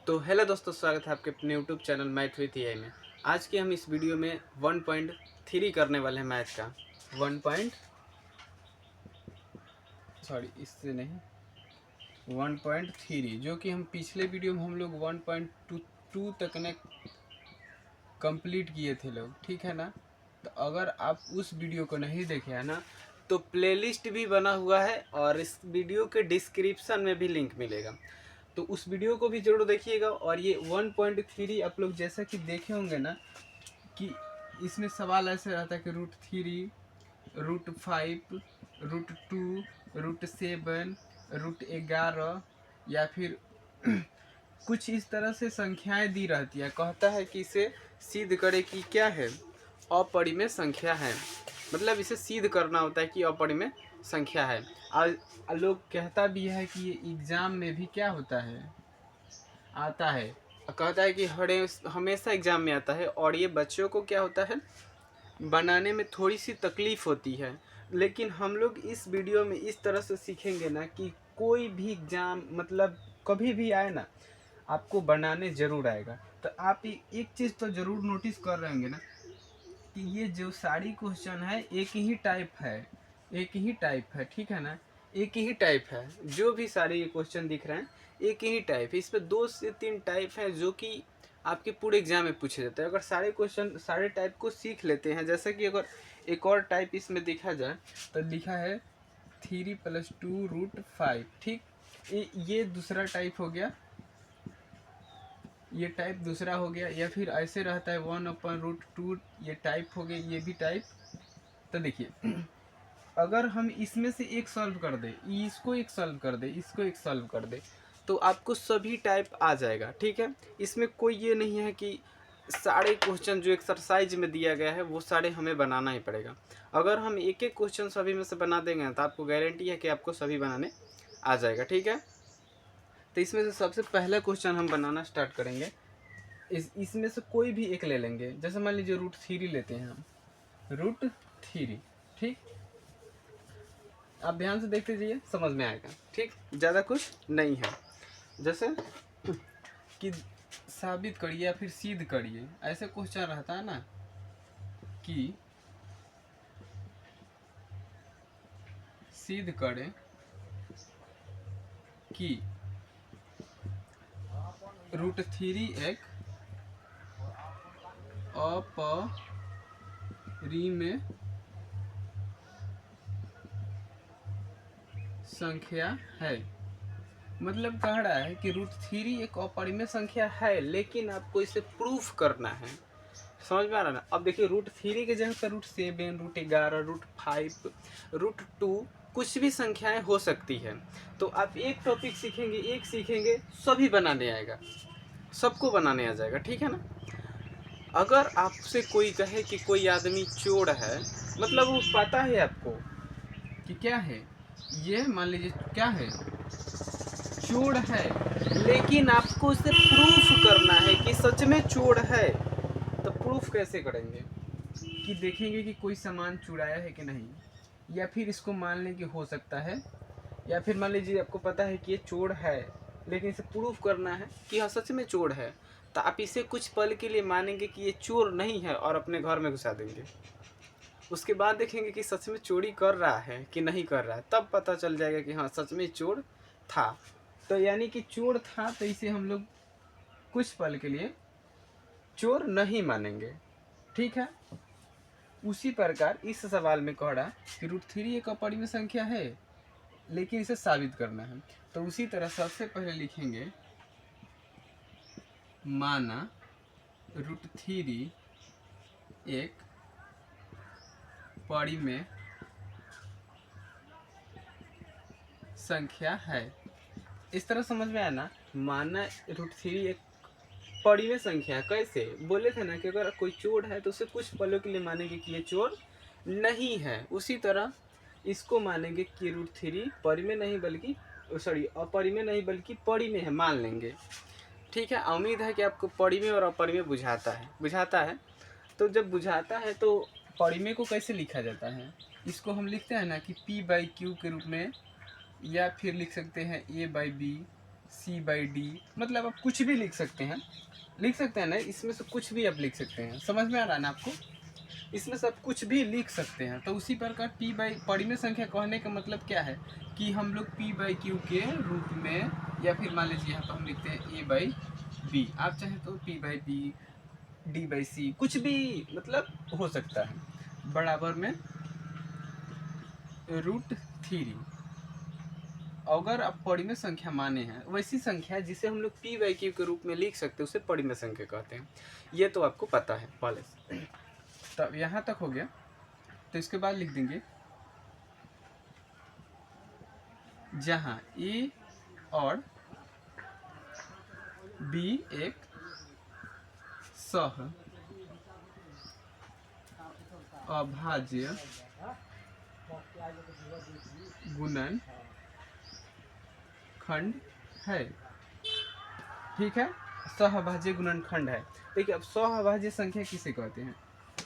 तो हेलो दोस्तों, स्वागत है आपके अपने YouTube channel math with AI में। आज की हम इस वीडियो में 1.3 करने वाले हैं मैथ का। 1 पॉइंट सॉरी इससे नहीं 1.3, जो कि हम पिछले वीडियो में हम लोग 1.2 तक ने कंप्लीट किए थे लोग, ठीक है ना। तो अगर आप उस वीडियो को नहीं देखे हैं ना, तो प्लेलिस्ट भी बना हुआ है और इस वीडियो के डिस्क्रिप्शन में भी लिंक मिलेगा, तो उस वीडियो को भी जरूर देखिएगा। और ये 1.3 आप लोग जैसा कि देखे होंगे ना, कि इसमें सवाल ऐसे रहता है कि √3, √5, √2, √7, √11 या फिर कुछ इस तरह से संख्याएं दी रहती है। कहता है कि इसे सिद्ध करे कि क्या है, अपरिमेय संख्या है। मतलब इसे सिद्ध करना होता है कि अपरिमेय संख्या है। और लोग कहता भी है कि ये एग्जाम में भी क्या होता है, आता है। कहता है कि हमेशा एग्जाम में आता है। और ये बच्चों को क्या होता है, बनाने में थोड़ी सी तकलीफ होती है। लेकिन हम लोग इस वीडियो में इस तरह से सीखेंगे ना कि कोई भी एग्जाम मतलब कभी भी आए ना, आपको बनाने जरूर आएगा। तो आप एक चीज़ तो ज़रूर नोटिस कर रहे होंगे ना, कि ये जो सारी क्वेश्चन है एक ही टाइप है, एक ही टाइप है, ठीक है ना। एक ही टाइप है, जो भी सारे ये क्वेश्चन दिख रहे हैं एक ही टाइप है। इसमें 2 से 3 टाइप है जो कि आपके पूरे एग्जाम में पूछे जाते हैं। अगर सारे क्वेश्चन सारे टाइप को सीख लेते हैं, जैसे कि अगर एक और टाइप इसमें देखा जाए तो लिखा है 3 + 2 √5, ठीक। ये दूसरा टाइप हो गया, ये टाइप दूसरा हो गया। या फिर ऐसे रहता है 1/√2, ये टाइप हो गया, ये भी टाइप। तो देखिए अगर हम इसमें से एक सॉल्व कर दे, इसको एक सॉल्व कर दे, इसको एक सॉल्व कर दे, तो आपको सभी टाइप आ जाएगा, ठीक है। इसमें कोई ये नहीं है कि सारे क्वेश्चन जो एक्सरसाइज में दिया गया है वो सारे हमें बनाना ही पड़ेगा। अगर हम एक एक क्वेश्चन सभी में से बना देंगे तो आपको गारंटी है कि आपको सभी बनाने आ जाएगा, ठीक है। तो इसमें से सबसे पहला क्वेश्चन हम बनाना स्टार्ट करेंगे। इसमें से कोई भी एक ले लेंगे। जैसे मान लीजिए √3 लेते हैं हम, √3, ठीक। आप ध्यान से देखते जाइए, समझ में आएगा, ठीक। ज़्यादा कुछ नहीं है। जैसे कि साबित करिए या फिर सिद्ध करिए, ऐसे क्वेश्चन रहता है ना, कि सिद्ध करें कि √3 एक अपरिमेय संख्या है। मतलब कह रहा है कि √3 एक अपरिमेय संख्या है, लेकिन आपको इसे प्रूफ करना है। समझ में आ रहा है ना। अब देखिए √3 के जगह पर √7, √11, √5, √2 कुछ भी संख्याएं हो सकती है। तो आप एक टॉपिक सीखेंगे, एक सीखेंगे, सभी बनाने आएगा, सबको बनाने आ जाएगा, ठीक है ना। अगर आपसे कोई कहे कि कोई आदमी चोर है, मतलब वो पता है आपको कि क्या है, ये मान लीजिए क्या है, चोर है, लेकिन आपको उसे प्रूफ करना है कि सच में चोर है। तो प्रूफ कैसे करेंगे, कि देखेंगे कि कोई सामान चुराया है कि नहीं, या फिर इसको मान लें कि हो सकता है, या फिर मान लीजिए आपको पता है कि ये चोर है, लेकिन इसे प्रूफ करना है कि हाँ सच में चोर है। तो आप इसे कुछ पल के लिए मानेंगे कि ये चोर नहीं है और अपने घर में घुसा देंगे। उसके बाद देखेंगे कि सच में चोरी कर रहा है कि नहीं कर रहा है, तब पता चल जाएगा कि हाँ सच में चोर था। तो यानी कि चोर था, तो इसे हम लोग कुछ पल के लिए चोर नहीं मानेंगे, ठीक है। उसी प्रकार इस सवाल में कह रहा कि √3 एक अपरिमेय संख्या है, लेकिन इसे साबित करना है। तो उसी तरह सबसे पहले लिखेंगे, माना √3 एक परिमेय संख्या है। इस तरह समझ में आया ना। माना √3 एक परिमेय संख्या, कैसे बोले थे ना कि अगर कोई चोर है तो उसे कुछ पलों के लिए मानेंगे कि ये चोर नहीं है। उसी तरह इसको मानेंगे कि √3 परिमेय नहीं बल्कि अपरिमेय नहीं बल्कि परिमेय है, मान लेंगे, ठीक है। उम्मीद है कि आपको परिमेय और अपरिमेय बुझाता है। तो जब बुझाता है तो परिमेय को कैसे लिखा जाता है, इसको हम लिखते हैं ना कि P/Q के रूप में, या फिर लिख सकते हैं A/B, C/D, मतलब आप कुछ भी लिख सकते हैं ना, इसमें से कुछ भी आप लिख सकते हैं। समझ में आ रहा है ना आपको? इसमें सब कुछ भी लिख सकते हैं। तो उसी प्रकार परिमेय संख्या कहने का मतलब क्या है कि हम लोग P/Q के रूप में, या फिर मान लीजिए यहाँ पर हम लिखते हैं A/B, आप चाहें तो P/B, D/C, कुछ भी मतलब हो सकता है, बराबर में √3। अगर आप परिमेय संख्या माने हैं, वैसी संख्या जिसे हम लोग P/Q के रूप में लिख सकते हैं उसे परिमेय संख्या कहते हैं। ये तो आपको पता है पहले से। तब यहाँ तक हो गया। तो इसके बाद लिख देंगे जहाँ A और B एक सह अभाज्य गुणन खंड है। ठीक है, सहअभाज्य गुणनखंड है। देखिए, अब सहअभाज्य संख्या किसे कहते हैं?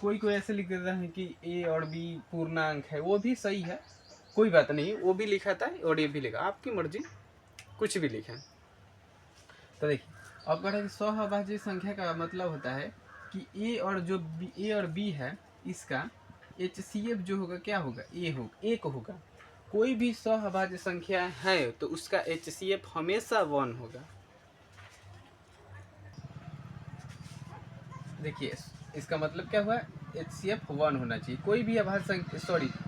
कोई ऐसे लिख देता है कि A और B पूर्णांक है, वो भी सही है, कोई बात नहीं, वो भी लिखा था और ये भी लिखा, आपकी मर्जी, कुछ भी लिखें। तो देखिए, अब कह रहे हैं सहअभाज्य संख्या का मतलब होता है कि A और B है, इसका HCF जो होगा क्या होगा? एक होगा। कोई भी सहअभाज्य संख्या है तो उसका HCF हमेशा 1 होगा। देखिए, इसका मतलब क्या हुआ? HCF 1 होना चाहिए। कोई भी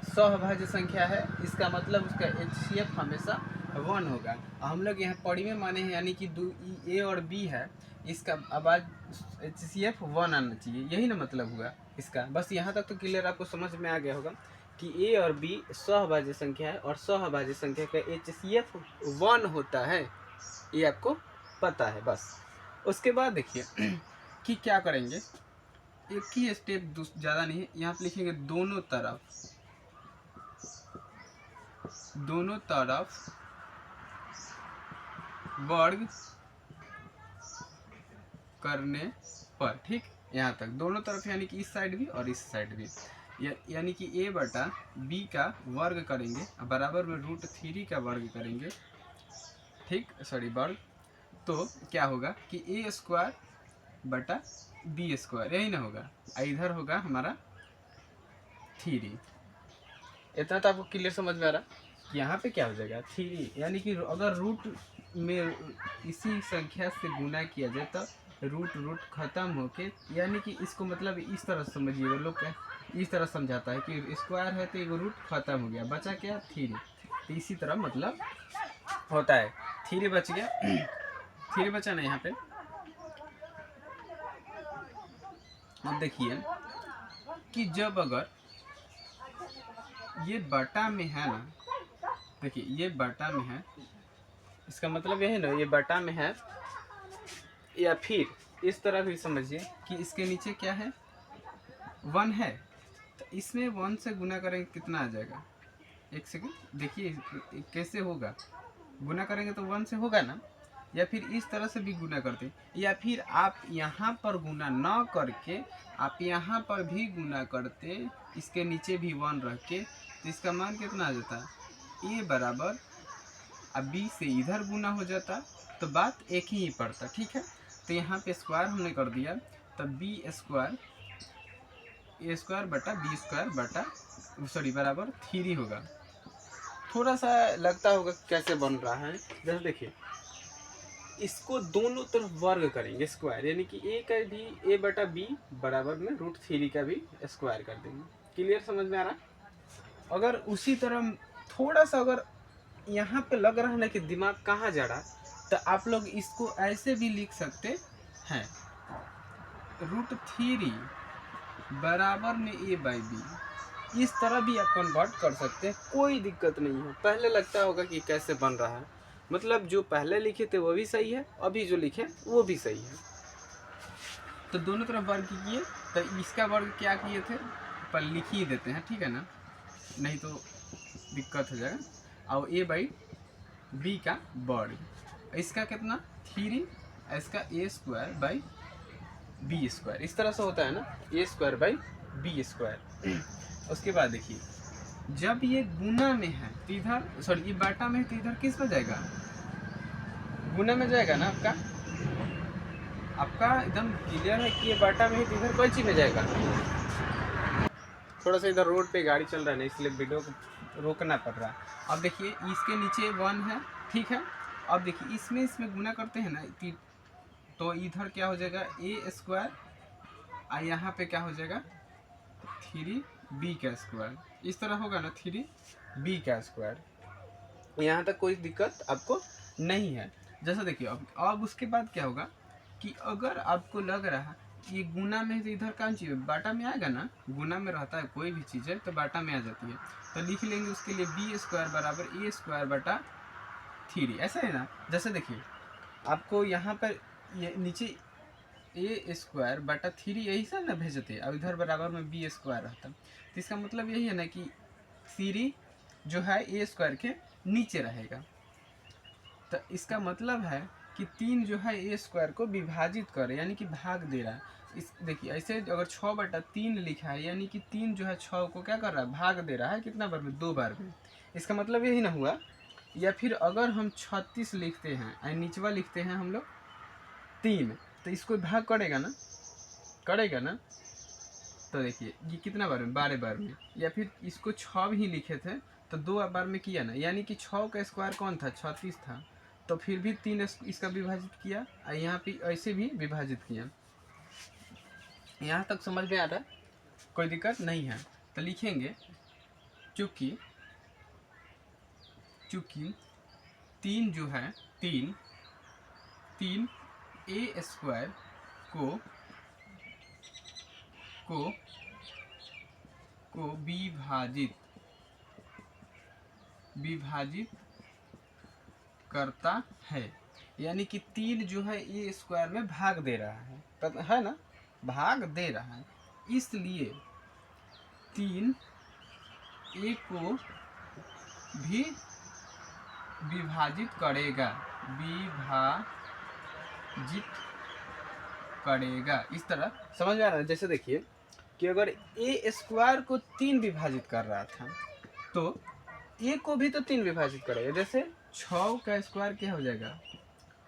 सहअभाज्य संख्या है, इसका मतलब उसका HCF हमेशा 1 होगा। हम लोग यहाँ परिमेय माने हैं, यानी कि A और B है, इसका आवाज HCF 1 आना चाहिए, यही ना मतलब हुआ इसका। बस यहाँ तक तो क्लियर आपको समझ में आ गया होगा कि A और B सहअभाज्य संख्या है और सहअभाज्य संख्या का HCF 1 होता है, ये आपको पता है। बस उसके बाद देखिए कि क्या करेंगे, एक ही स्टेप, ज़्यादा नहीं है। यहाँ पे लिखेंगे दोनों तरफ वर्ग करने पर। ठीक, यहाँ तक दोनों तरफ, यानी कि इस साइड भी और इस साइड भी, यानी कि A/B का वर्ग करेंगे, बराबर में √3 का वर्ग करेंगे। ठीक, वर्ग। तो क्या होगा कि A²/B², यही ना होगा, इधर होगा हमारा 3। इतना तो आपको क्लियर समझ में आ रहा कि यहाँ पे क्या हो जाएगा 3, यानी कि अगर रूट में इसी संख्या से गुना किया जाए तो रूट खत्म होके, यानी कि इसको मतलब इस तरह समझिए, वो लोग इस तरह समझाता है कि स्क्वायर है तो एक रूट खत्म हो गया, बचा क्या? 3। तो इसी तरह मतलब होता है। 3 बच गया, 3 बचा ना यहाँ पे। अब देखिए कि जब अगर ये बटा में है ना, देखिए ये बटा में है, इसका मतलब यह है ना, ये बटा में है, या फिर इस तरह भी समझिए कि इसके नीचे क्या है? 1 है, तो इसमें 1 से गुना करेंगे कितना आ जाएगा? एक सेकंड देखिए कैसे होगा, गुना करेंगे तो 1 से होगा ना, या फिर इस तरह से भी गुना करते, या फिर आप यहाँ पर गुना न करके आप यहाँ पर भी गुना करते, इसके नीचे भी 1 रख के, तो इसका मान कितना आ जाता? A बराबर, अब B से इधर गुना हो जाता तो बात एक ही पड़ता। ठीक है, तो यहाँ पे स्क्वायर हमने कर दिया, तब A² बराबर 3 होगा। थोड़ा सा लगता होगा कैसे बन रहा है, जैसे देखिए इसको दोनों तरफ वर्ग करेंगे स्क्वायर, यानी कि A/B बराबर में √3 का भी स्क्वायर कर देंगे। क्लियर समझ में आ रहा? अगर उसी तरह थोड़ा सा अगर यहाँ पे लग रहा है ना कि दिमाग कहाँ जा रहा, तो आप लोग इसको ऐसे भी लिख सकते हैं, √3 बराबर में A/B, इस तरह भी आप कन्वर्ट कर सकते हैं, कोई दिक्कत नहीं है। पहले लगता होगा कि कैसे बन रहा है, मतलब जो पहले लिखे थे वो भी सही है, अभी जो लिखे वो भी सही है। तो दोनों तरफ वर्ग किए, तो इसका वर्ग क्या किए थे, पर लिख ही देते हैं, ठीक है ना, नहीं तो दिक्कत हो जाएगा। और A/B का वर्ग, इसका कितना 3, इसका A²/B², इस तरह से होता है ना, A²/B²। उसके बाद देखिए जब ये गुना में है तो इधर, ये बाटा में है तो इधर किस पर जाएगा? गुना में जाएगा ना आपका, आपका एकदम क्लियर है कि ये बाटा में ही, तो इधर कोई चीज में जाएगा। थोड़ा सा इधर रोड पे गाड़ी चल रहा है ना, इसलिए वीडियो को रोकना पड़ रहा है। अब देखिए इसके नीचे 1 है, ठीक है। अब देखिए इसमें गुना करते हैं ना, तो इधर क्या हो जाएगा ए स्क्वायर, और यहाँ पे क्या हो जाएगा 3b का स्क्वायर, इस तरह होगा ना 3b का स्क्वायर। यहाँ तक कोई दिक्कत आपको नहीं है। जैसा देखिए अब उसके बाद क्या होगा कि अगर आपको लग रहा है कि गुना में तो इधर कौन चीज़ बाटा में आएगा ना, गुना में रहता है कोई भी चीज़ है तो बाटा में आ जाती है, तो लिख लेंगे उसके लिए बी स्क्वायर बराबर ए स्क्वायर बटा 3, ऐसा है ना। जैसे देखिए आपको यहाँ पर ये नीचे ए स्क्वायर बटा 3 यही सब ना भेजते, अब इधर बराबर में बी स्क्वायर रहता, तो इसका मतलब यही है ना कि 3 जो है ए स्क्वायर के नीचे रहेगा। तो इसका मतलब है कि 3 जो है ए स्क्वायर को विभाजित करे, यानी कि भाग दे रहा है। इस देखिए ऐसे अगर 6/3 लिखा है, यानी कि 3 जो है 6 को क्या कर रहा है, भाग दे रहा है कितना बार में, 2 बार में। इसका मतलब यही ना हुआ। या फिर अगर हम 36 लिखते हैं और निचवा लिखते हैं हम लोग 3, तो इसको भाग करेगा ना, करेगा ना। तो देखिए ये कितना बार में, 12 बार में। या फिर इसको 6 भी लिखे थे तो 2 बार में किया ना, यानी कि 6 का स्क्वायर कौन था, 36 था, तो फिर भी 3 इसका विभाजित किया और यहाँ पे ऐसे भी विभाजित किया। यहाँ तक समझ में आ रहा है, कोई दिक्कत नहीं है। तो लिखेंगे चूंकि 3 जो है 3 ए स्क्वायर को विभाजित करता है, यानी कि 3 जो है ए स्क्वायर में भाग दे रहा है ना, भाग दे रहा है, इसलिए 3 ए को भी विभाजित करेगा, इस तरह समझ में आ रहा है। जैसे देखिए कि अगर ए स्क्वायर को 3 विभाजित कर रहा था तो ए को भी तो 3 विभाजित करेगा। जैसे 6 का स्क्वायर क्या हो जाएगा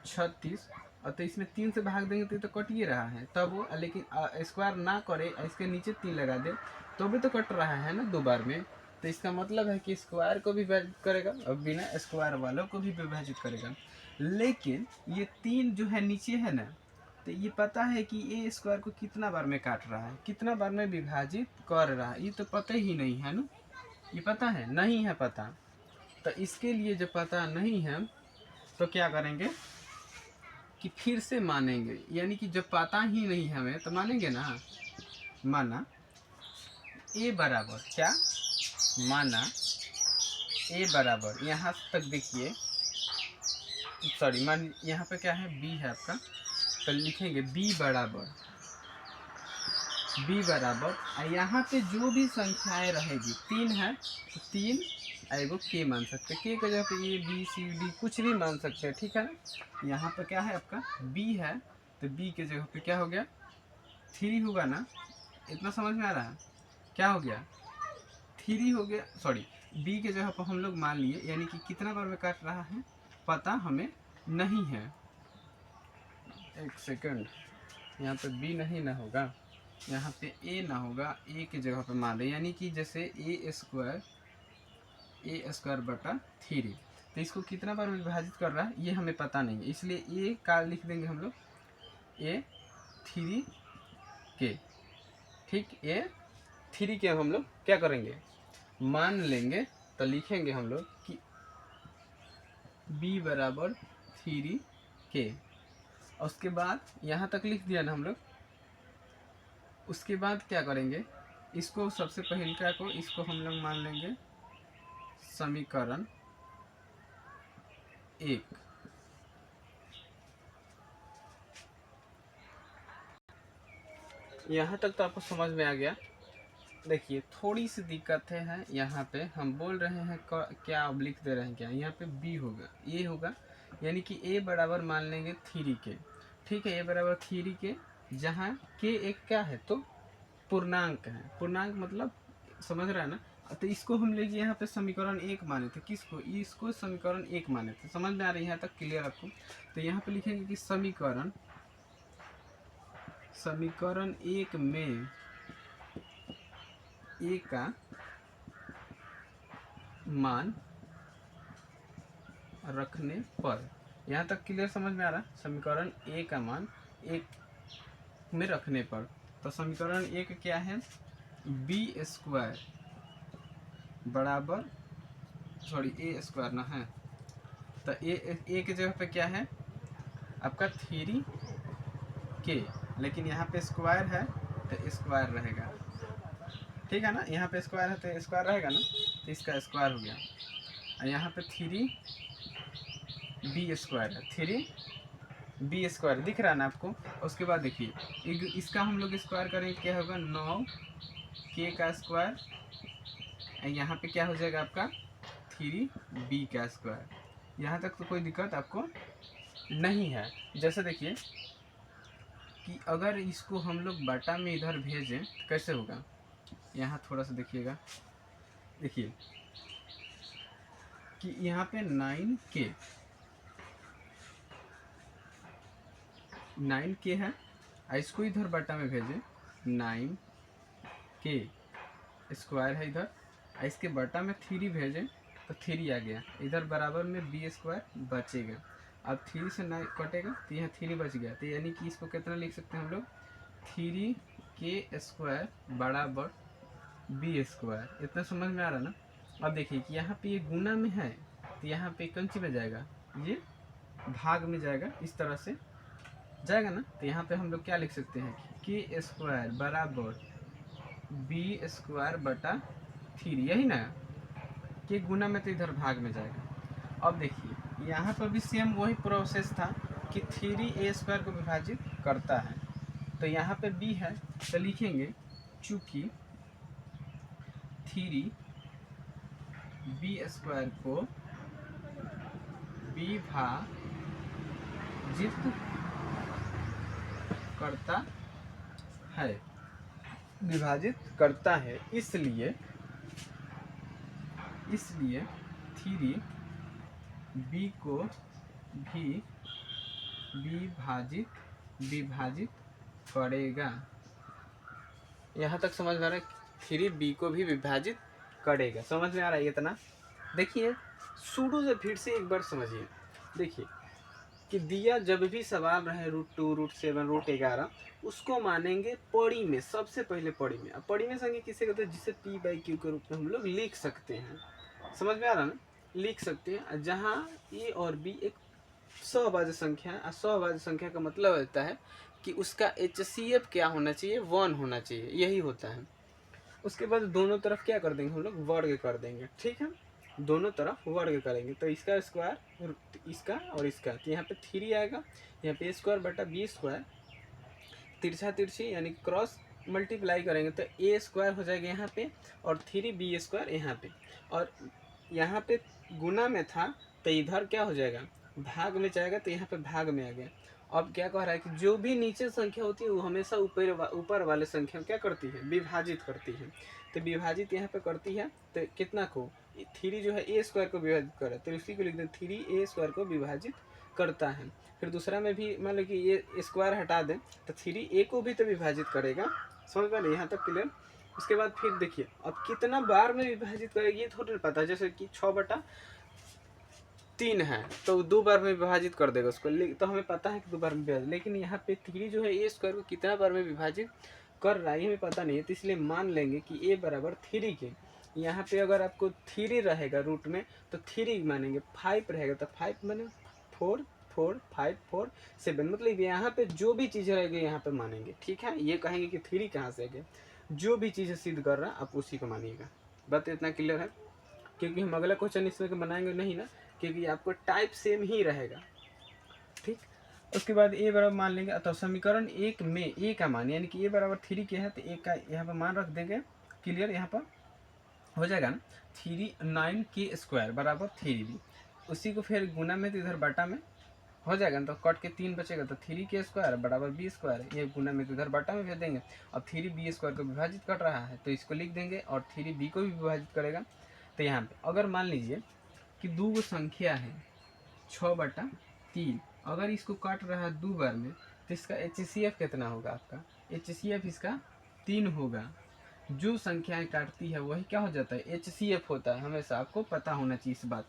36, और तो इसमें 3 से भाग देंगे तो कट ही रहा है तब वो, लेकिन स्क्वायर ना करे इसके नीचे 3 लगा दे तो भी तो कट रहा है ना 2 बार में। तो इसका मतलब है कि स्क्वायर को भी विभाजित करेगा और बिना स्क्वायर वालों को भी विभाजित करेगा। लेकिन ये 3 जो है नीचे है ना, तो ये पता है कि ए स्क्वायर को कितना बार में काट रहा है, कितना बार में विभाजित कर रहा है, ये तो पता ही नहीं है ना, ये पता है नहीं है पता। तो इसके लिए जब पता नहीं है तो क्या करेंगे कि फिर से मानेंगे, यानी कि जब पता ही नहीं है हमें तो मानेंगे ना। माना ए बराबर क्या, माना ए बराबर, यहाँ तक देखिए सॉरी मान यहाँ पे क्या है बी है आपका, तो लिखेंगे बी बराबर और यहाँ पे जो भी संख्याएं रहेगी 3 है तो 3 एगो के मान सकते हैं, के जगह पे ए बी सी डी कुछ भी मान सकते हैं, ठीक है ना। यहाँ पे क्या है आपका बी है, तो बी के जगह पे क्या हो गया 3 होगा ना, इतना समझ में आ रहा है, क्या हो गया 3 हो गया, सॉरी बी के जगह पर हम लोग मान लिए, यानी कि कितना बार में काट रहा है पता हमें नहीं है। एक सेकंड, यहाँ पे बी नहीं ना होगा, यहाँ पे ए ना होगा, ए की जगह पे मान लें, यानी कि जैसे ए स्क्वायर बटा 3, तो इसको कितना बार विभाजित कर रहा है ये हमें पता नहीं है, इसलिए ए का लिख देंगे हम लोग ए 3 के, ठीक, ए 3 के हम लोग क्या करेंगे मान लेंगे, तो लिखेंगे हम लोग कि b बराबर 3 के। उसके बाद यहाँ तक लिख दिया ना हम लोग, उसके बाद क्या करेंगे इसको सबसे पहले क्या को इसको हम लोग मान लेंगे समीकरण 1। यहाँ तक तो आपको समझ में आ गया। देखिए थोड़ी सी दिक्कत है यहाँ पे, हम बोल रहे हैं क्या अब लिख दे रहे हैं क्या, यहाँ पे b होगा a होगा, यानी कि a बराबर मान लेंगे 3 के, ठीक है, a बराबर 3 के, जहाँ k एक क्या है तो पूर्णांक है, पूर्णांक मतलब समझ रहा है ना, तो इसको हम लेके यहाँ पे समीकरण 1 माने थे। किसको? इसको समीकरण 1 माने थे। समझ में आ रही है यहाँ तक? क्लियर आपको? तो यहाँ पे लिखेंगे कि समीकरण 1 में ए का मान रखने पर, यहाँ तक क्लियर समझ में आ रहा? समीकरण ए का मान 1 में रखने पर, तो समीकरण 1 क्या है? बी स्क्वायर बराबर, सॉरी ए स्क्वायर ना है, तो ए के जगह पे क्या है आपका 3k, लेकिन यहाँ पे स्क्वायर है तो स्क्वायर रहेगा, ठीक है ना? यहाँ पे स्क्वायर है तो स्क्वायर रहेगा ना, तो इसका स्क्वायर हो गया। और यहाँ पे 3b स्क्वायर है, 3b स्क्वायर दिख रहा है ना आपको? उसके बाद देखिए इसका हम लोग स्क्वायर करेंगे, क्या होगा? 9k का स्क्वायर, यहाँ पे क्या हो जाएगा आपका? 3b का स्क्वायर। यहाँ तक तो कोई दिक्कत आपको नहीं है। जैसे देखिए कि अगर इसको हम लोग बटा में इधर भेजें तो कैसे होगा? यहाँ थोड़ा सा देखिएगा, देखिए कि यहाँ पे 9k है, इसको इधर बटा में भेजें, 9k स्क्वायर है इधर, इसके बटा में 3 भेजें तो 3 आ गया, इधर बराबर में b स्क्वायर बचेगा। अब 3 से 9 कटेगा तो यहाँ 3 बच गया, तो यानी कि इसको कितना लिख सकते हैं हम लोग? 3k स्क्वायर बराबर b स्क्वायर। इतना समझ में आ रहा ना? अब देखिए कि यहाँ पे ये गुना में है, तो यहाँ पे कौन सी में जाएगा? ये भाग में जाएगा, इस तरह से जाएगा ना। तो यहाँ पे हम लोग क्या लिख सकते हैं? k स्क्वायर बराबर b स्क्वायर बटा 3, यही ना? के गुना में तो इधर भाग में जाएगा। अब देखिए यहाँ पर भी सेम वही प्रोसेस था कि 3a स्क्वायर को विभाजित करता है, तो यहाँ पे b है तो लिखेंगे चूँकि 3b स्क्वायर को विभाजित करता है, इसलिए 3b को भी विभाजित करेगा। यहाँ तक समझ में आ रहा है? 3b को भी विभाजित करेगा। समझ में आ रहा है इतना? देखिए शुरू से फिर से एक बार समझिए। देखिए कि दिया जब भी सवाल रहे √2, √7, √11, उसको मानेंगे पड़ी में, सबसे पहले पड़ी में। अब पड़ी में संख्या किसे कहते हैं? जिसे p/q के रूप में हम लोग लिख सकते हैं। समझ में आ रहा ना? लिख सकते हैं, जहाँ a और b एक सहभाज्य संख्या है। सहभाज्य संख्या का मतलब होता है कि उसका HCF क्या होना चाहिए? 1 होना चाहिए, यही होता है। उसके बाद दोनों तरफ क्या कर देंगे हम लोग? वर्ग कर देंगे, ठीक है? दोनों तरफ वर्ग करेंगे तो इसका स्क्वायर, इसका और इसका, तो यहाँ पे 3 आएगा, यहाँ पे स्क्वायर बटा b स्क्वायर, तिरछा तिरछी यानी क्रॉस मल्टीप्लाई करेंगे तो a स्क्वायर हो जाएगा यहाँ पे, और 3b स्क्वायर यहाँ पे, और यहाँ पे गुना में था तो इधर क्या हो जाएगा? भाग में जाएगा, तो यहाँ पे भाग में आ गया। अब क्या कह रहा है कि जो भी नीचे संख्या होती है वो हमेशा ऊपर वाले संख्या क्या करती है? विभाजित करती है। तो विभाजित यहाँ पे करती है, तो कितना को? 3 जो है a स्क्वायर को विभाजित कर रहा है, तो इसी को लिख दें 3a स्क्वायर को विभाजित करता है। फिर दूसरा में भी मान लो कि ये स्क्वायर हटा दें तो 3a को भी तो विभाजित करेगा। समझ पा रहे? यहाँ तक क्लियर? उसके बाद फिर देखिए अब कितना बार में विभाजित करेगी ये थोड़ा पता है। जैसे कि 6/3 है तो 2 बार में विभाजित कर देगा उसको, तो हमें पता है कि 2 बार में विभाजित, लेकिन यहाँ पे 3 जो है a स्क्वायर को कितना बार में विभाजित कर रहा है ये हमें पता नहीं है, तो इसलिए मान लेंगे कि a बराबर 3 के। यहाँ पे अगर आपको 3 रहेगा रूट में तो 3 मानेंगे, 5 रहेगा तो 5 माने 4, 4, 5, 4, 7, मतलब यहाँ पे जो भी चीज़ रहेगी यहाँ पे मानेंगे, ठीक है? ये कहेंगे कि 3 कहाँ से आ गया, जो भी चीज़ सिद्ध कर रहा है आप उसी को मानिएगा। बात इतना क्लियर है? क्योंकि हम अगला क्वेश्चन इसमें बनाएंगे नहीं ना, क्योंकि आपको टाइप सेम ही रहेगा, ठीक? उसके बाद a बराबर मान लेंगे, तो समीकरण 1 में a का मान यानी कि a बराबर 3 के है तो a का यहाँ पर मान रख देंगे। क्लियर? यहाँ पर हो जाएगा ना 9k स्क्वायर बराबर 3b, उसी को फिर गुना में तो इधर बटा में हो जाएगा ना। तो कट के 3 बचेगा तो 3k² बराबर b², ये गुना में तो इधर बटा में भेज देंगे। अब 3b² को विभाजित कर रहा है तो इसको लिख देंगे और 3b को भी विभाजित करेगा। तो यहाँ पे अगर मान लीजिए कि दो गो संख्या है 6/3, अगर इसको काट रहा है 2 बार में तो इसका HCF कितना होगा आपका? HCF इसका 3 होगा। जो संख्याएं काटती है वही क्या हो जाता है? HCF होता है। हमेशा आपको पता होना चाहिए इस बात,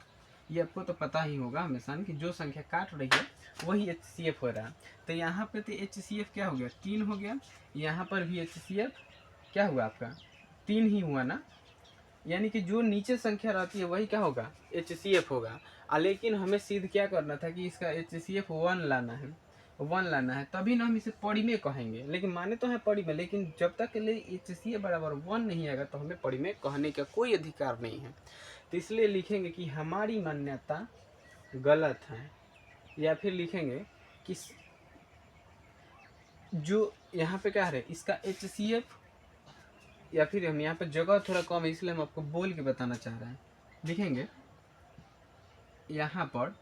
ये आपको तो पता ही होगा हमेशा कि जो संख्या काट रही है वही HCF हो रहा है। तो यहाँ पे तो HCF क्या हो गया? 3 हो गया। यहाँ पर भी HCF क्या हुआ आपका? 3 ही हुआ ना। यानी कि जो नीचे संख्या रहती है वही क्या होगा? HCF होगा। लेकिन हमें सिद्ध क्या करना था कि इसका HCF 1 लाना है, 1 लाना है, तभी ना हम इसे परिमेय कहेंगे। लेकिन माने तो है परिमेय, लेकिन जब तक के लिए HCF बराबर 1 नहीं आएगा तो हमें परिमेय कहने का कोई अधिकार नहीं है। तो इसलिए लिखेंगे कि हमारी मान्यता गलत है, या फिर लिखेंगे कि जो यहाँ पे क्या है इसका HCF, या फिर हम यहाँ पे जगह थोड़ा कम है इसलिए हम आपको बोल के बताना चाह रहे हैं। लिखेंगे यहाँ पर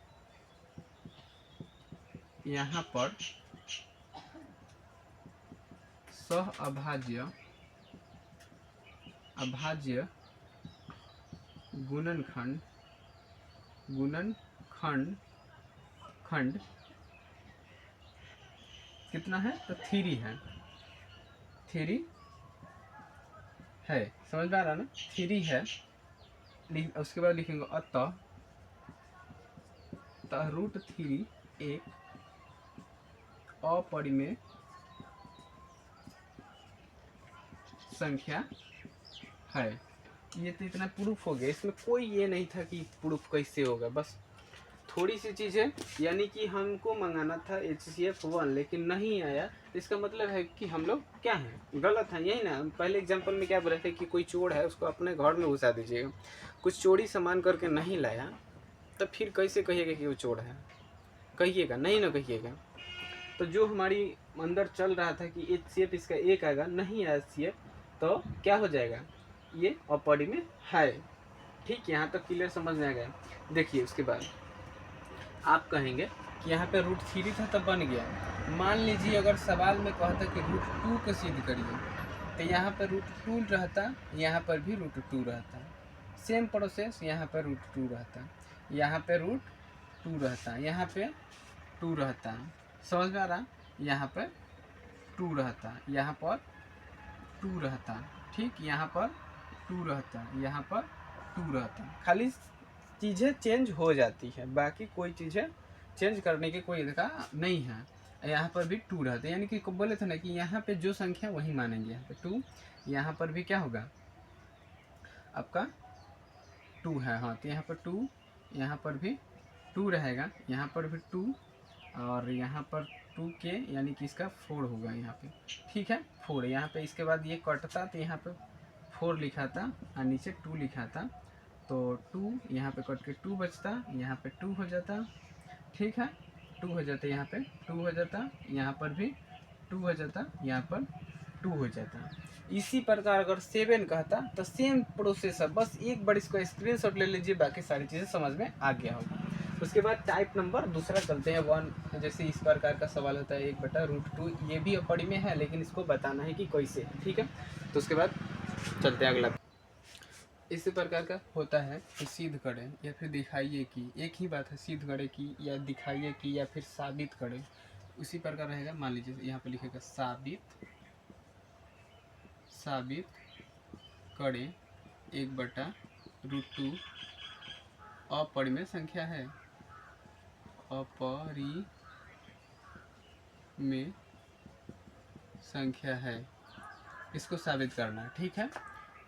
सह अभाज्य गुणनखंड कितना है? तो 3 है। 3 है, समझ में आ रहा ना? 3 है। उसके बाद लिखेंगे अतः √3 एक अपरिमेय संख्या है। ये तो इतना प्रूफ हो गया, इसमें कोई ये नहीं था कि प्रूफ कैसे होगा, बस थोड़ी सी चीज़ें। यानी कि हमको मंगाना था HCF 1 लेकिन नहीं आया, इसका मतलब है कि हम लोग क्या हैं? गलत हैं, यही ना। पहले एग्जांपल में क्या बोले थे कि कोई चोर है उसको अपने घर में घुसा दीजिएगा, कुछ चोरी सामान करके नहीं लाया तो फिर कैसे कहिएगा कि वो चोर है? कहिएगा नहीं ना, कहिएगा। तो जो हमारी अंदर चल रहा था कि HCF इसका 1 आएगा, नहीं आया HCF, तो क्या हो जाएगा? ये अपरिमेय है। ठीक, यहाँ तक क्लियर समझ में आ गया। देखिए उसके बाद आप कहेंगे कि यहाँ पे √3 था तब बन गया। मान लीजिए अगर सवाल में कहता कि √2 को सिद्ध करिए तो यहाँ पर √2 रहता, यहाँ पर भी √2 रहता। सेम प्रोसेस, यहाँ पर √2 रहता, यहाँ पे √2 रहता, यहाँ पे 2 रहता। समझ में आ रहा? यहाँ पर 2 रहता, यहाँ पर 2 रहता। ठीक, यहाँ पर 2 रहता, यहाँ पर 2 रहता। खाली चीज़ें चेंज हो जाती है, बाकी कोई चीज़ें चेंज करने की कोई अधिकार नहीं है। यहाँ पर भी 2 रहते, यानी कि बोले थे ना कि यहाँ पे जो संख्या वही मानेंगे। यहाँ पे 2, यहाँ पर भी क्या होगा आपका? 2 है। हाँ, तो यहाँ पर 2, यहाँ पर भी 2 रहेगा, यहाँ पर भी 2, और यहाँ पर 2k यानी कि इसका 4 होगा यहाँ पे। ठीक है, 4 यहाँ पे। इसके बाद ये कटता तो यहाँ पे 4 लिखा था और नीचे 2 लिखा था, तो 2 यहाँ पे कट के 2 बचता, यहाँ पे 2 हो जाता। ठीक है, 2 हो जाता, यहाँ पे 2 हो जाता, यहाँ पर भी 2 हो जाता, यहाँ पर 2 हो जाता। इसी प्रकार अगर 7 कहता तो सेम प्रोसेस है, बस एक बार इसको स्क्रीनशॉट ले लीजिए, बाकी सारी चीज़ें समझ में आ गया होगा। उसके बाद टाइप नंबर दूसरा चलते हैं 1। जैसे इस प्रकार का सवाल होता है 1/√2, ये भी अपरिमेय है लेकिन इसको बताना है कि कैसे। ठीक है, तो उसके बाद चलते हैं अगला। इसी प्रकार का होता है कि सिद्ध करें या फिर दिखाइए कि, एक ही बात है, सिद्ध करें कि या दिखाइए कि या फिर साबित करें, उसी प्रकार रहेगा। मान लीजिए यहाँ पे लिखेगा साबित करें 1/√2 अपरिमेय संख्या है, अपरिमेय संख्या है, इसको साबित करना है। ठीक है,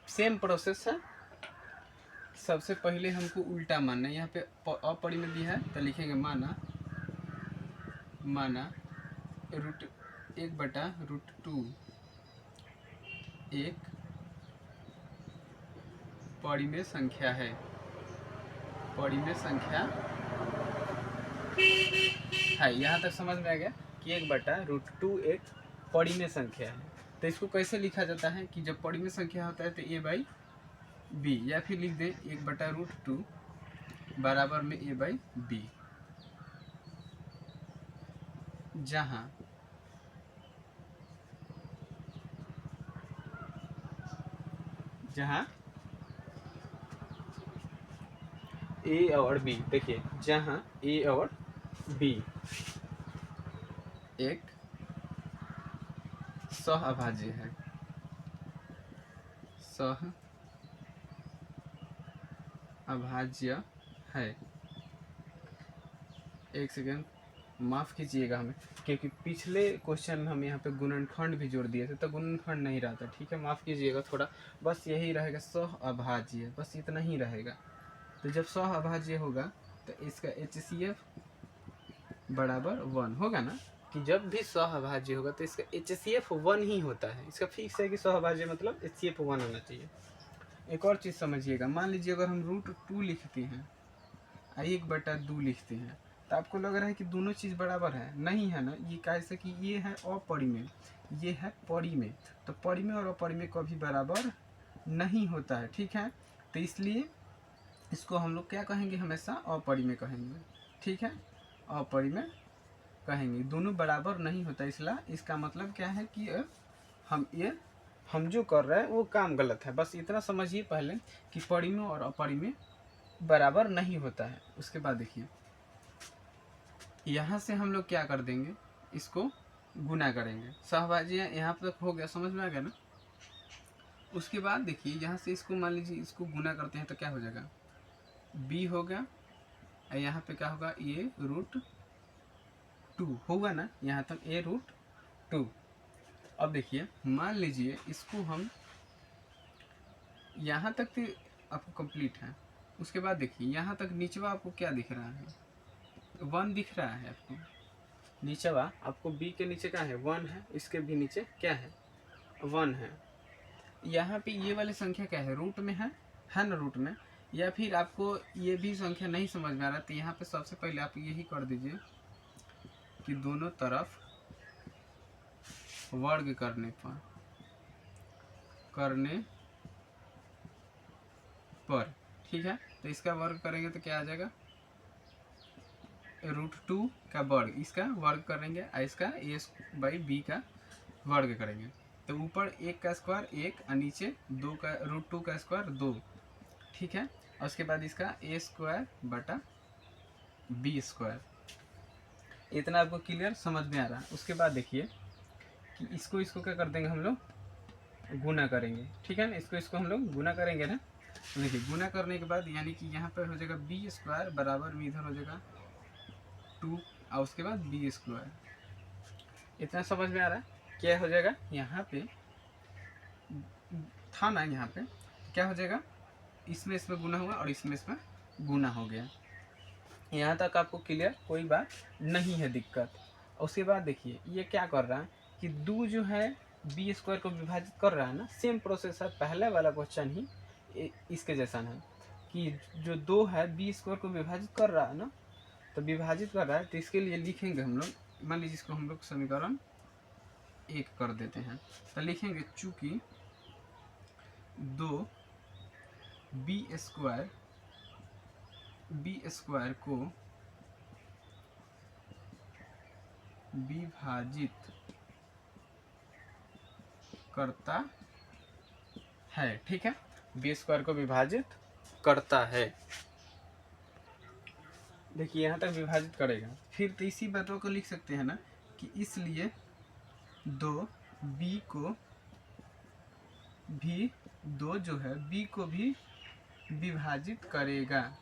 सेम प्रोसेस है। सबसे पहले हमको उल्टा मानना है। यहाँ पे अपरिमेय दिया है तो लिखेंगे माना 1/√2 एक परिमेय संख्या है, परिमेय संख्या है। यहाँ तक समझ में आ गया कि 1/√2 एक परिमेय संख्या है। तो इसको कैसे लिखा जाता है कि जब परिमेय संख्या होता है तो a/b, या फिर लिख दे 1/√2 बराबर में a/b। जहां जहां ए और बी, देखिए जहां ए और बी एक सह अभाज्य है, सह अभाज्य है। एक सेकेंड माफ़ कीजिएगा हमें, क्योंकि पिछले क्वेश्चन में हम यहाँ पे गुणनखंड भी जोड़ दिए थे तो गुणनखंड नहीं रहता, ठीक है, माफ़ कीजिएगा थोड़ा, बस यही रहेगा सह अभाज्य, बस इतना ही रहेगा। तो जब सह अभाज्य होगा तो इसका HCF बराबर 1 होगा ना, कि जब भी सह अभाज्य होगा तो इसका HCF 1 ही होता है, इसका फिक्स है कि सह अभाज्य मतलब HCF 1 होना चाहिए। एक और चीज़ समझिएगा, मान लीजिए अगर हम √2 लिखते हैं 1/2 लिखते हैं तो आपको लग रहा है कि दोनों चीज़ बराबर है, नहीं है ना, ये कैसे कि ये है अपरिमेय, ये है परिमेय, तो परिमेय और अपरिमेय कभी बराबर नहीं होता है, ठीक है, तो इसलिए इसको हम लोग क्या कहेंगे, हमेशा अपरिमेय कहेंगे, ठीक है, अपरिमेय कहेंगे, दोनों बराबर नहीं होता, इसलिए इसका मतलब क्या है कि हम जो कर रहे हैं वो काम गलत है, बस इतना समझिए पहले कि परिमेय और अपरिमेय बराबर नहीं होता है। उसके बाद देखिए यहाँ से हम लोग क्या कर देंगे, इसको गुना करेंगे, सहभाज्य यहाँ तक हो गया, समझ में आ गया ना। उसके बाद देखिए यहाँ से इसको मान लीजिए इसको गुना करते हैं तो क्या हो जाएगा, b हो गया, यहाँ पे क्या होगा, a√2 होगा ना, यहाँ तक a√2। अब देखिए मान लीजिए इसको हम यहाँ तक तो आपको कंप्लीट है, उसके बाद देखिए यहाँ तक नीचवा आपको क्या दिख रहा है, 1 दिख रहा है आपको, नीचवा आपको b के नीचे क्या है, 1 है, इसके भी नीचे क्या है, 1 है। यहाँ पे ये वाली संख्या क्या है, रूट में है ना, रूट में, या फिर आपको ये भी संख्या नहीं समझ में आ रहा तो यहाँ पे सबसे पहले आप यही कर दीजिए कि दोनों तरफ वर्ग करने पर ठीक है, तो इसका वर्ग करेंगे तो क्या आ जाएगा, √2 का वर्ग, इसका वर्ग करेंगे, इसका a/b का वर्ग करेंगे, तो ऊपर 1 का स्क्वायर 1 और नीचे 2 का √2 का स्क्वायर 2, ठीक है, और उसके बाद इसका a²/b², इतना आपको क्लियर समझ में आ रहा है। उसके बाद देखिए कि इसको क्या कर देंगे हम लोग, गुना करेंगे, ठीक है ना, इसको हम लोग गुना करेंगे ना, तो देखिए गुना करने के बाद यानी कि यहाँ पर हो जाएगा b² बराबर में इधर हो जाएगा 2 और उसके बाद b², इतना समझ में आ रहा है। क्या हो जाएगा यहाँ पे था ना, यहाँ पे क्या हो जाएगा, इसमें गुना हुआ और इसमें गुना हो गया, यहाँ तक आपको क्लियर, कोई बात नहीं है दिक्कत। उसके बाद देखिए ये क्या कर रहा है कि 2 जो है b² को विभाजित कर रहा है ना, सेम प्रोसेस है, पहले वाला क्वेश्चन ही इसके जैसा है कि जो 2 है b² को विभाजित कर रहा है ना, तो विभाजित कर रहा है, तो इसके लिए लिखेंगे हम लोग, मान लीजिए इसको हम लोग समीकरण 1 कर देते हैं, तो लिखेंगे चूंकि 2 b² को विभाजित करता है, ठीक है, b² को विभाजित करता है, देखिए यहाँ तक विभाजित करेगा, फिर तो इसी बातों को लिख सकते हैं ना कि इसलिए 2b को भी 2 जो है b को भी विभाजित करेगा,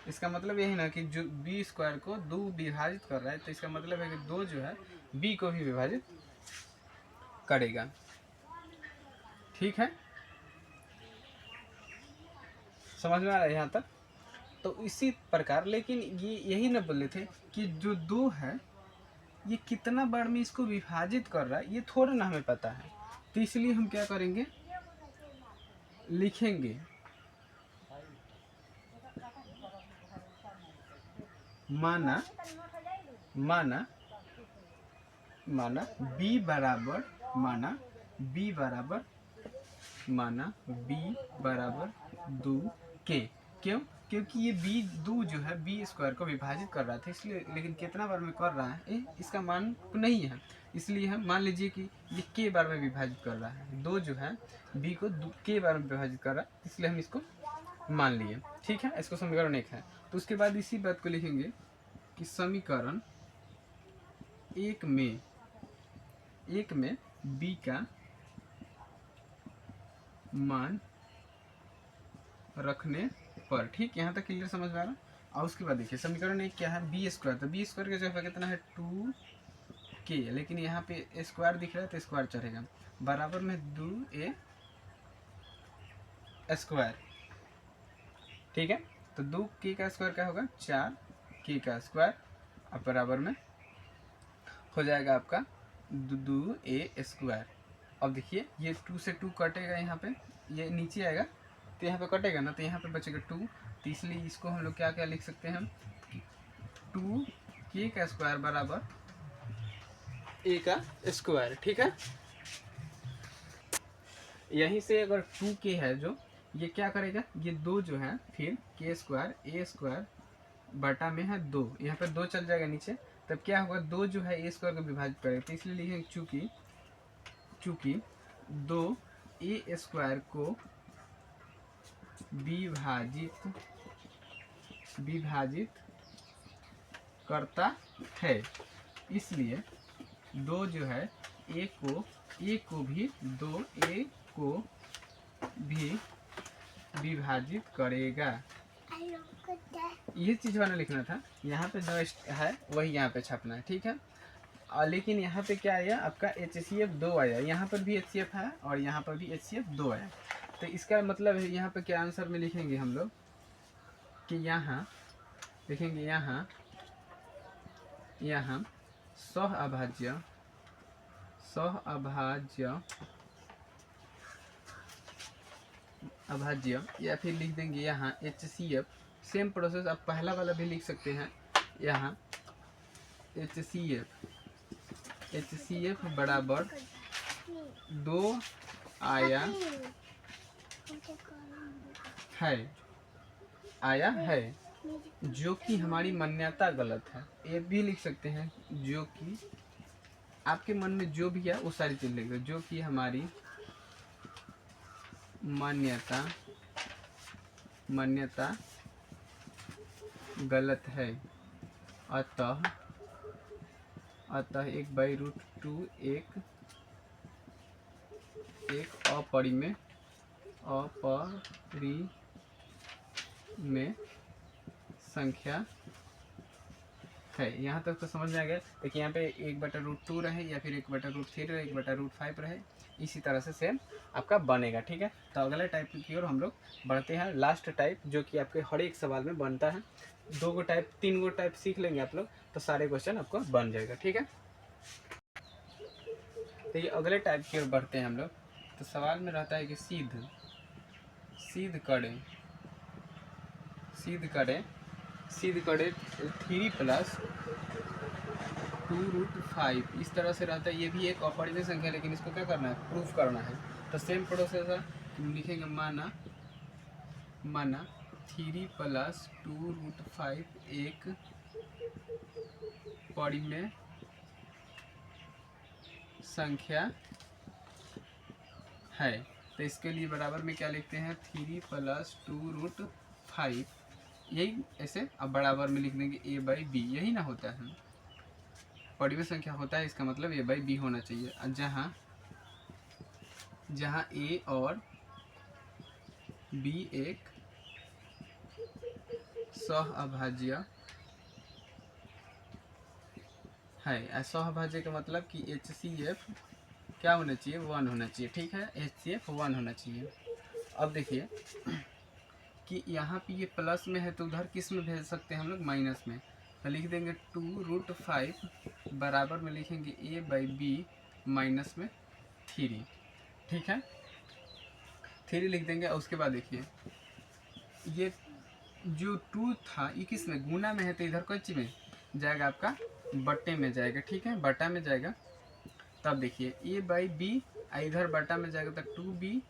इसका मतलब यही ना कि जो b² को 2 विभाजित कर रहा है, तो इसका मतलब है कि 2 जो है b को भी विभाजित करेगा, ठीक है, समझ में आ रहा है यहाँ तक। तो इसी प्रकार, लेकिन ये यही ना बोले थे कि जो 2 है ये कितना बार में इसको विभाजित कर रहा है ये थोड़ा ना हमें पता है, तो इसलिए हम क्या करेंगे, लिखेंगे माना b बराबर b बराबर 2 के, क्यों, क्योंकि ये बी दो जो है बी स्क्वायर को विभाजित कर रहा था इसलिए, लेकिन कितना बार में कर रहा है इसका मान नहीं है, इसलिए हम मान लीजिए कि ये के बार में विभाजित कर रहा है, दो जो है बी को के बार में विभाजित कर रहा है, इसलिए हम इसको मान लिए। ठीक है, इसको समीकरण 1 है। तो उसके बाद इसी बात को लिखेंगे कि समीकरण 1 में बी का मान रखने पर। ठीक, यहाँ तक क्लियर समझ में आ रहा। और उसके बाद देखिए समीकरण 1 क्या है, बी स्क्वायर। तो बी स्क्वायर का जगह कितना है 2k, लेकिन यहाँ पे स्क्वायर दिख रहा है तो स्क्वायर चढ़ेगा, बराबर में 2a स्क्वायर। ठीक है, तो 2k का स्क्वायर क्या होगा 4k का स्क्वायर, अब बराबर में हो जाएगा आपका 2a स्क्वायर। अब देखिए ये 2 से 2 कटेगा, यहाँ पे ये नीचे आएगा तो यहाँ पे कटेगा ना, तो यहाँ पे बचेगा 2, तो इसलिए इसको हम लोग क्या क्या लिख सकते हैं, 2k का स्क्वायर बराबर a का स्क्वायर। ठीक है, यहीं से अगर 2k है जो ये क्या करेगा, ये दो जो है फिर k स्क्वायर a स्क्वायर बटा में है 2, यहाँ पर 2 चल जाएगा नीचे, तब क्या होगा 2 जो है a स्क्वायर को विभाजित करेगा, तो इसलिए लिखेंगे चूंकि 2a स्क्वायर को विभाजित करता है, इसलिए 2 जो है a को भी 2a को भी विभाजित करेगा। ये चीज वाला लिखना था, यहाँ पे जो है वही यहाँ पे छपना है। ठीक है, लेकिन यहाँ पे क्या आया आपका HCF 2 आया, यहाँ पर भी HCF है और यहाँ पर भी HCF 2 आया, तो इसका मतलब है यहाँ पे क्या आंसर में लिखेंगे हम लोग कि यहाँ लिखेंगे यहाँ सहअभाज्य या फिर लिख देंगे यहाँ HCF। सेम प्रोसेस आप पहला वाला भी लिख सकते हैं, यहाँ HCF बराबर 2 आया है जो कि हमारी मान्यता गलत है। ये भी लिख सकते हैं जो कि आपके मन में जो भी है वो सारी चीज लिख दो, जो कि हमारी मान्यता गलत है, अतः 1/√2 एक अपरिमेय संख्या है। यहाँ तक तो समझ में आ गया। देखिए यहाँ पे 1/√2 रहे या फिर 1/√3 रहे, 1/√5 रहे, इसी तरह से सेम आपका बनेगा। ठीक है, तो अगले टाइप की ओर हम लोग बढ़ते हैं, लास्ट टाइप जो कि आपके हर एक सवाल में बनता है। 2 गो टाइप 3 गो टाइप सीख लेंगे आप लोग तो सारे क्वेश्चन आपको बन जाएगा। ठीक है, तो ये अगले टाइप की ओर बढ़ते हैं हम लोग। तो सवाल में रहता है कि सिद्ध करें 3 + 2√5, इस तरह से रहता है। ये भी एक अपरिमेय संख्या है, लेकिन इसको क्या करना है, प्रूफ करना है। तो सेम प्रोसेस है, लिखेंगे माना 3 + 2√5 एक परिमेय संख्या है। तो इसके लिए बराबर में क्या लिखते हैं, 3 + 2√5, यही ऐसे अब बराबर में लिख देंगे a/b, यही ना होता है, परिमेय संख्या होता है, इसका मतलब a/b होना चाहिए। जहाँ a और b एक सहअभाज्य है। सहअभाज्य का मतलब कि HCF क्या होना चाहिए, 1 होना चाहिए। ठीक है, HCF 1 होना चाहिए। अब देखिए कि यहाँ पे ये प्लस में है तो उधर किस में भेज सकते हैं हम लोग, माइनस में। तो लिख देंगे 2√5 बराबर में लिखेंगे a/b माइनस में 3। ठीक है, 3 लिख देंगे। और उसके बाद देखिए ये जो 2 था ये किस में, गुना में है, तो इधर कुछ में जाएगा, आपका बट्टे में जाएगा। ठीक है, बटा में जाएगा। तब देखिए a/b इधर बटा में जाएगा तो 2b,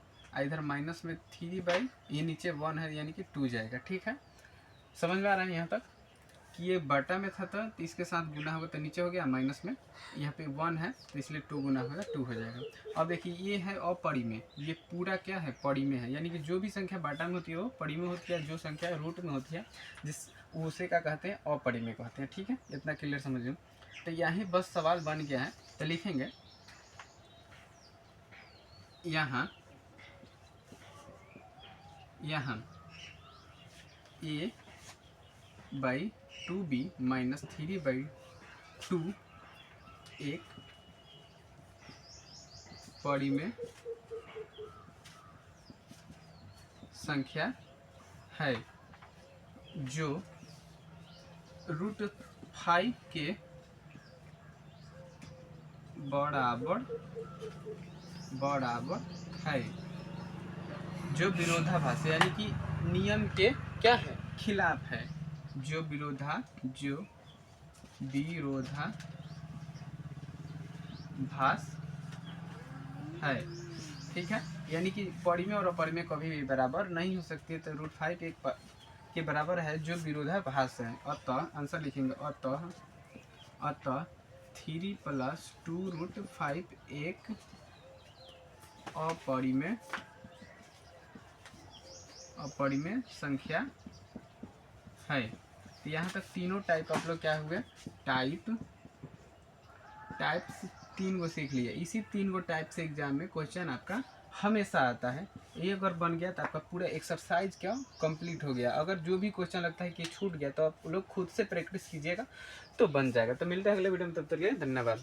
इधर माइनस में 3/, ये नीचे 1 है यानी कि 2 जाएगा। ठीक है, समझ में आ रहा है यहाँ तक कि ये बटा में था तो इसके साथ गुना होगा तो नीचे हो गया माइनस में, यहाँ पे 1 है तो इसलिए 2 गुना होगा 2 हो जाएगा। अब देखिए ये है अपरिमेय, ये पूरा क्या है परिमेय है, यानी कि जो भी संख्या बाटा में होती है वो परिमेय होती है, जो संख्या रूट में होती है जिस उसे क्या कहते हैं अपरिमेय कहते हैं। ठीक है, इतना क्लियर समझ लो। तो यहीं बस सवाल बन गया है, तो लिखेंगे यहाँ a/2b माइनस 3/2 एक परिमेय संख्या है जो √5 के बराबर है, जो विरोधाभास यानी कि नियम के क्या है खिलाफ है, जो विरोधाभास है। ठीक है, यानी कि परिमेय और अपरिमेय कभी भी बराबर नहीं हो सकती है, तो √5 एक के बराबर है जो विरोधाभास है। अतः आंसर लिखेंगे अतः 3 + 2√5 एक अपरिमेय संख्या है। तो यहाँ तक तीनों टाइप आप लोग क्या हुए टाइप्स 3 गो सीख लिए। इसी 3 गो टाइप से एग्जाम में क्वेश्चन आपका हमेशा आता है। ये अगर बन गया तो आपका पूरा एक्सरसाइज क्या कंप्लीट हो गया। अगर जो भी क्वेश्चन लगता है कि छूट गया तो आप लोग खुद से प्रैक्टिस कीजिएगा तो बन जाएगा। तो मिलते हैं अगले वीडियो में, तब तक के लिए धन्यवाद।